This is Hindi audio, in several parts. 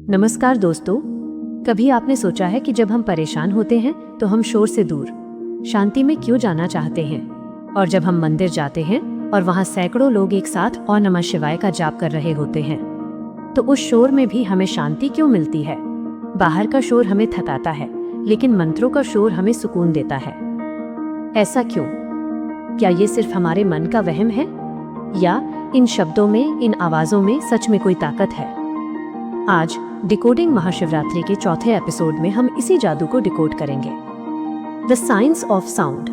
नमस्कार दोस्तों, कभी आपने सोचा है कि जब हम परेशान होते हैं तो हम शोर से दूर शांति में क्यों जाना चाहते हैं? और जब हम मंदिर जाते हैं और वहां सैकड़ों लोग एक साथ ओम नमः शिवाय का जाप कर रहे होते हैं, तो उस शोर में भी हमें शांति क्यों मिलती है? बाहर का शोर हमें थकाता है, लेकिन मंत्रों का शोर हमें सुकून देता है। ऐसा क्यों? क्या ये सिर्फ हमारे मन का वहम है, या इन शब्दों में, इन आवाजों में सच में कोई ताकत है? आज डिकोडिंग महाशिवरात्रि के चौथे एपिसोड में हम इसी जादू को डिकोड करेंगे, द साइंस ऑफ साउंड।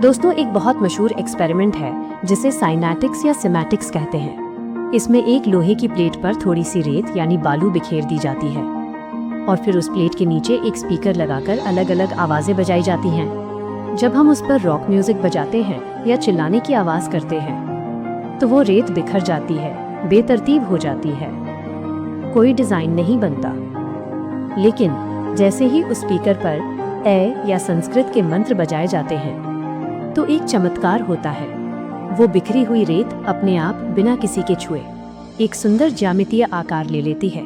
दोस्तों, एक बहुत मशहूर एक्सपेरिमेंट है जिसे साइनेटिक्स या सिमेटिक्स कहते हैं। इसमें एक लोहे की प्लेट पर थोड़ी सी रेत यानी बालू बिखेर दी जाती है और फिर उस प्लेट के नीचे एक स्पीकर लगाकर अलग अलग आवाजें बजाई जाती हैं। जब हम उस पर रॉक म्यूजिक बजाते हैं या चिल्लाने की आवाज करते हैं तो वो रेत बिखर जाती है, बेतरतीब हो जाती है, कोई डिजाइन नहीं बनता। लेकिन जैसे ही उस स्पीकर पर ए या संस्कृत के मंत्र बजाए जाते हैं तो एक चमत्कार होता है। वो बिखरी हुई रेत अपने आप बिना किसी के छुए एक सुंदर ज्यामितीय आकार ले लेती है।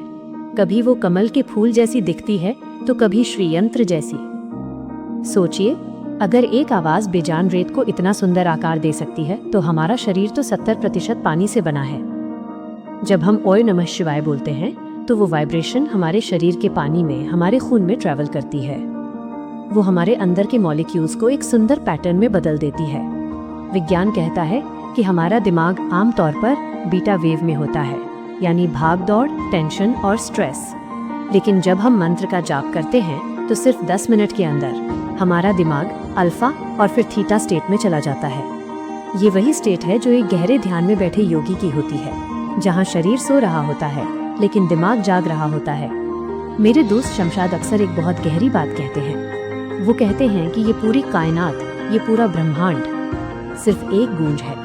कभी वो कमल के फूल जैसी दिखती है तो कभी श्रीयंत्र जैसी। सोचिए, अगर एक आवाज बेजान रेत को इतना सुंदर आकार दे सकती है तो हमारा शरीर तो 70% पानी से बना है। जब हम ओम नमः शिवाय बोलते हैं तो वो वाइब्रेशन हमारे शरीर के पानी में, हमारे खून में ट्रैवल करती है। वो हमारे अंदर के मॉलिक्यूल्स को एक सुंदर पैटर्न में बदल देती है। विज्ञान कहता है कि हमारा दिमाग आमतौर पर बीटा वेव में होता है, यानी भाग दौड़, टेंशन और स्ट्रेस। लेकिन जब हम मंत्र का जाप करते हैं तो सिर्फ 10 मिनट के अंदर हमारा दिमाग अल्फा और फिर थीटा स्टेट में चला जाता है। ये वही स्टेट है जो एक गहरे ध्यान में बैठे योगी की होती है, जहाँ शरीर सो रहा होता है लेकिन दिमाग जाग रहा होता है। मेरे दोस्त शमशाद अक्सर एक बहुत गहरी बात कहते हैं। वो कहते हैं कि ये पूरी कायनात, ये पूरा ब्रह्मांड सिर्फ एक गूंज है,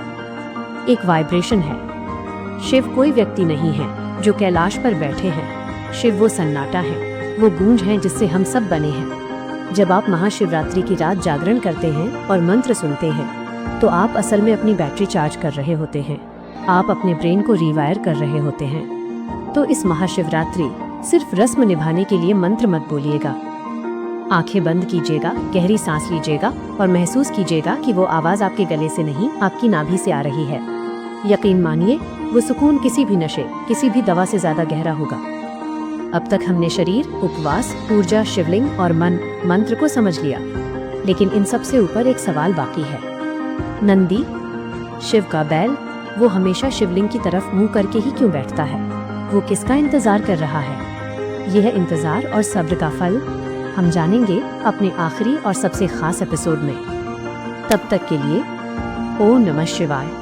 एक वाइब्रेशन है। शिव कोई व्यक्ति नहीं है जो कैलाश पर बैठे हैं। शिव वो सन्नाटा है, वो गूंज है जिससे हम सब बने हैं। जब आप महाशिवरात्रि की रात जागरण करते हैं और मंत्र सुनते हैं तो आप असल में अपनी बैटरी चार्ज कर रहे होते हैं। आप अपने ब्रेन को रिवायर कर रहे होते हैं। तो इस महाशिवरात्रि सिर्फ रस्म निभाने के लिए मंत्र मत बोलिएगा। आंखें बंद कीजिएगा, गहरी सांस लीजिएगा और महसूस कीजिएगा कि वो आवाज आपके गले से नहीं, आपकी नाभि से आ रही है। यकीन मानिए, वो सुकून किसी भी नशे, किसी भी दवा से ज्यादा गहरा होगा। अब तक हमने शरीर, उपवास, ऊर्जा, शिवलिंग और मन, मंत्र को समझ लिया, लेकिन इन सब से ऊपर एक सवाल बाकी है। नंदी, शिव का बैल, वो हमेशा शिवलिंग की तरफ मुंह करके ही क्यों बैठता है? वो किसका इंतजार कर रहा है? यह इंतजार और सब्र का फल हम जानेंगे अपने आखिरी और सबसे खास एपिसोड में। तब तक के लिए ओम नमः शिवाय।